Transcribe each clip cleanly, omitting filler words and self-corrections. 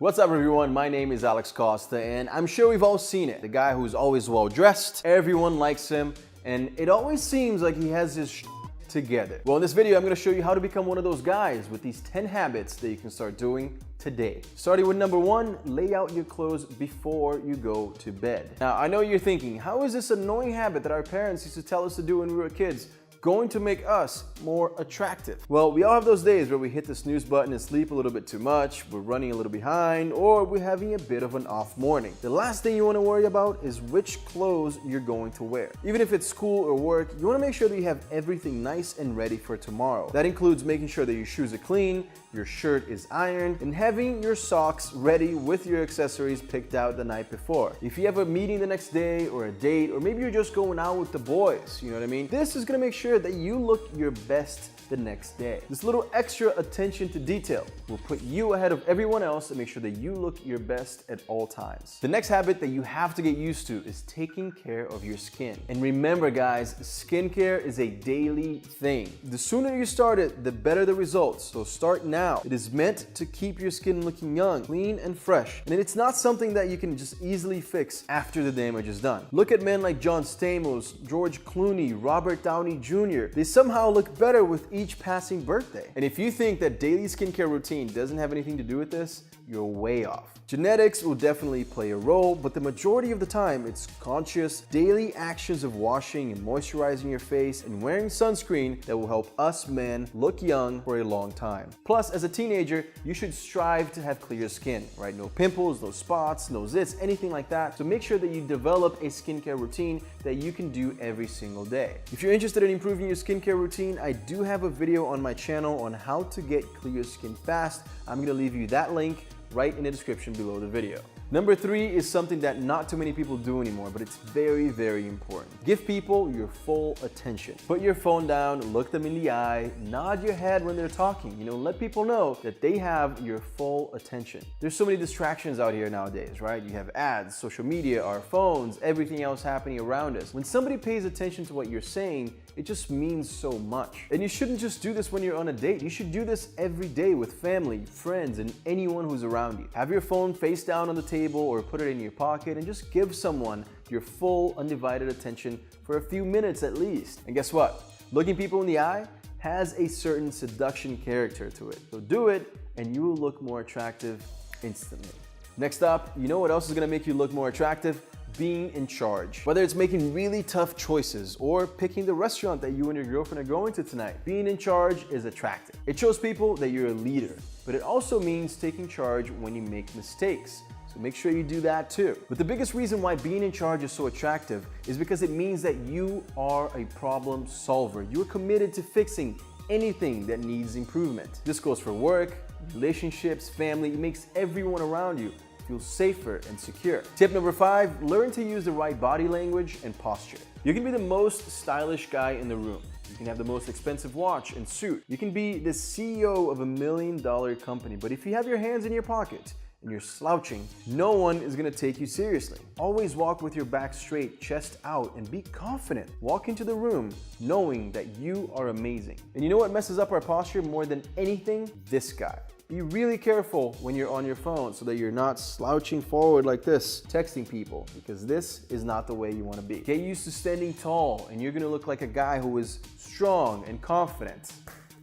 What's up everyone, my name is Costa and I'm sure we've all seen it. The guy who's always well dressed, everyone likes him, and it always seems like he has his together. Well, in this video I'm going to show you how to become one of those guys with these 10 habits that you can start doing today. Starting with number 1, lay out your clothes before you go to bed. Now I know you're thinking, how is this annoying habit that our parents used to tell us to do when we were kids going to make us more attractive? Well, we all have those days where we hit the snooze button and sleep a little bit too much, we're running a little behind, or we're having a bit of an off morning. The last thing you want to worry about is which clothes you're going to wear. Even if it's school or work, you want to make sure that you have everything nice and ready for tomorrow. That includes making sure that your shoes are clean, your shirt is ironed, and having your socks ready with your accessories picked out the night before. If you have a meeting the next day or a date, or maybe you're just going out with the boys, you know what I mean? This is gonna make sure that you look your best the next day. This little extra attention to detail will put you ahead of everyone else and make sure that you look your best at all times. The next habit that you have to get used to is taking care of your skin. And remember guys, skincare is a daily thing. The sooner you start it, the better the results. So start now. It is meant to keep your skin looking young, clean, and fresh. And it's not something that you can just easily fix after the damage is done. Look at men like John Stamos, George Clooney, Robert Downey Jr. They somehow look better with each passing birthday. And if you think that daily skincare routine doesn't have anything to do with this, you're way off. Genetics will definitely play a role, but the majority of the time it's conscious daily actions of washing and moisturizing your face and wearing sunscreen that will help us men look young for a long time. Plus, as a teenager, you should strive to have clear skin, right? No pimples, no spots, no zits, anything like that. So make sure that you develop a skincare routine that you can do every single day. If you're interested in improving your skincare routine, I do have a video on my channel on how to get clear skin fast. I'm gonna leave you that link right in the description below the video. Number 3 is something that not too many people do anymore, but it's very, very important. Give people your full attention. Put your phone down, look them in the eye, nod your head when they're talking. Let people know that they have your full attention. There's so many distractions out here nowadays, right? You have ads, social media, our phones, everything else happening around us. When somebody pays attention to what you're saying, it just means so much. And you shouldn't just do this when you're on a date. You should do this every day with family, friends, and anyone who's around you. Have your phone face down on the table or put it in your pocket and just give someone your full undivided attention for a few minutes at least. And guess what? Looking people in the eye has a certain seduction character to it. So do it and you will look more attractive instantly. Next up, you know what else is gonna make you look more attractive? Being in charge. Whether it's making really tough choices or picking the restaurant that you and your girlfriend are going to tonight, being in charge is attractive. It shows people that you're a leader, but it also means taking charge when you make mistakes. So make sure you do that too. But the biggest reason why being in charge is so attractive is because it means that you are a problem solver. You're committed to fixing anything that needs improvement. This goes for work, relationships, family. It makes everyone around you feel safer and secure. Tip number 5, learn to use the right body language and posture. You can be the most stylish guy in the room. You can have the most expensive watch and suit. You can be the CEO of $1 million company, but if you have your hands in your pocket and you're slouching, no one is gonna take you seriously. Always walk with your back straight, chest out, and be confident. Walk into the room knowing that you are amazing. And you know what messes up our posture more than anything? This guy. Be really careful when you're on your phone so that you're not slouching forward like this, texting people, because this is not the way you want to be. Get used to standing tall and you're going to look like a guy who is strong and confident.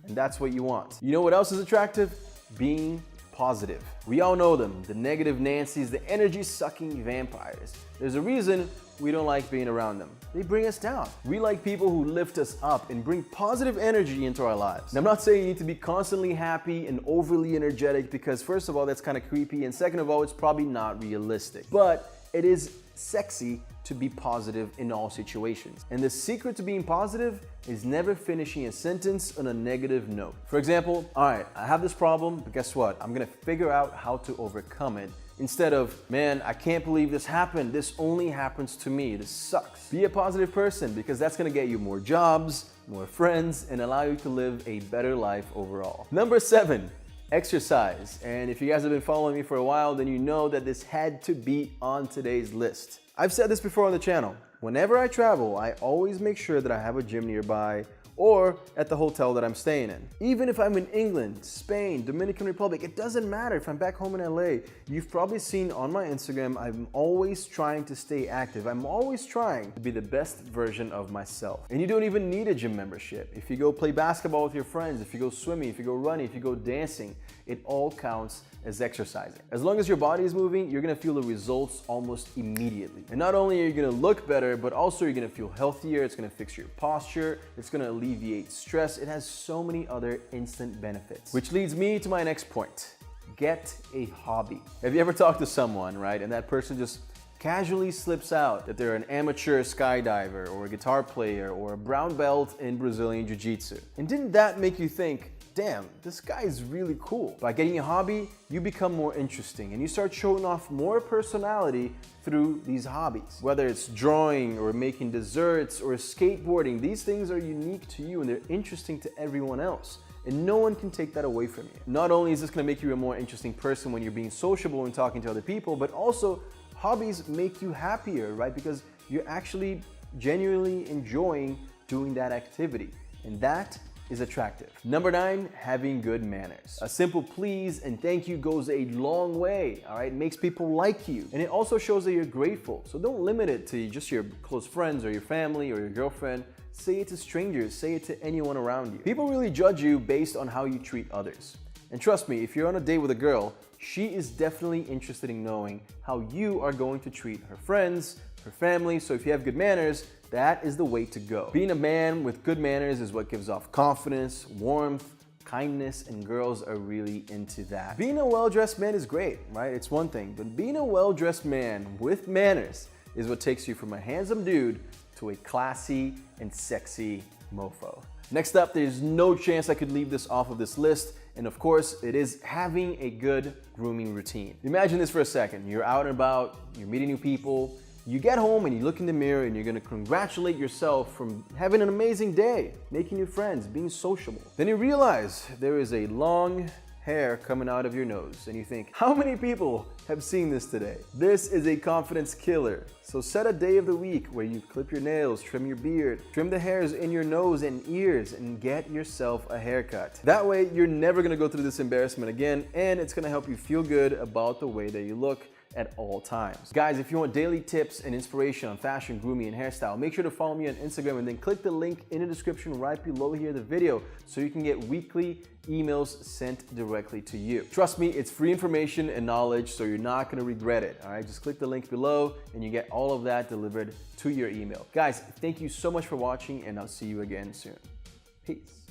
And that's what you want. You know what else is attractive? Being positive. We all know them, the negative Nancys, the energy-sucking vampires. There's a reason we don't like being around them. They bring us down. We like people who lift us up and bring positive energy into our lives. And I'm not saying you need to be constantly happy and overly energetic because first of all, that's kind of creepy, and second of all, it's probably not realistic. But it is sexy to be positive in all situations. And the secret to being positive is never finishing a sentence on a negative note. For example, all right, I have this problem, but guess what? I'm gonna figure out how to overcome it. Instead of, man, I can't believe this happened. This only happens to me. This sucks. Be a positive person because that's gonna get you more jobs, more friends, and allow you to live a better life overall. Number 7, exercise. And if you guys have been following me for a while, then you know that this had to be on today's list. I've said this before on the channel. Whenever I travel, I always make sure that I have a gym nearby or at the hotel that I'm staying in. Even if I'm in England, Spain, Dominican Republic, it doesn't matter if I'm back home in LA. You've probably seen on my Instagram, I'm always trying to stay active. I'm always trying to be the best version of myself. And you don't even need a gym membership. If you go play basketball with your friends, if you go swimming, if you go running, if you go dancing, it all counts as exercising. As long as your body is moving, you're gonna feel the results almost immediately. And not only are you gonna look better, but also you're gonna feel healthier, it's gonna fix your posture, it's gonna alleviate stress. It has so many other instant benefits. Which leads me to my next point. Get a hobby. Have you ever talked to someone, right, and that person just casually slips out that they're an amateur skydiver or a guitar player or a brown belt in Brazilian Jiu-Jitsu? And didn't that make you think, damn, this guy is really cool? By getting a hobby, you become more interesting and you start showing off more personality through these hobbies. Whether it's drawing or making desserts or skateboarding, these things are unique to you and they're interesting to everyone else. And no one can take that away from you. Not only is this gonna make you a more interesting person when you're being sociable and talking to other people, but also hobbies make you happier, right? Because you're actually genuinely enjoying doing that activity. And that is attractive. Number 9, having good manners. A simple please and thank you goes a long way, all right? It makes people like you. And it also shows that you're grateful. So don't limit it to just your close friends or your family or your girlfriend. Say it to strangers, say it to anyone around you. People really judge you based on how you treat others. And trust me, if you're on a date with a girl, she is definitely interested in knowing how you are going to treat her friends, her family. So if you have good manners, that is the way to go. Being a man with good manners is what gives off confidence, warmth, kindness, and girls are really into that. Being a well-dressed man is great, right? It's one thing, but being a well-dressed man with manners is what takes you from a handsome dude to a classy and sexy mofo. Next up, there's no chance I could leave this off of this list, and of course, it is having a good grooming routine. Imagine this for a second. You're out and about, you're meeting new people, you get home and you look in the mirror and you're gonna congratulate yourself from having an amazing day, making new friends, being sociable. Then you realize there is a long hair coming out of your nose and you think, how many people have seen this today? This is a confidence killer. So set a day of the week where you clip your nails, trim your beard, trim the hairs in your nose and ears, and get yourself a haircut. That way, you're never gonna go through this embarrassment again, and it's gonna help you feel good about the way that you look at all times. Guys, if you want daily tips and inspiration on fashion, grooming, and hairstyle, make sure to follow me on Instagram and then click the link in the description right below here the video so you can get weekly emails sent directly to you. Trust me, it's free information and knowledge, so you're not gonna regret it, all right? Just click the link below and you get all of that delivered to your email. Guys, thank you so much for watching and I'll see you again soon. Peace.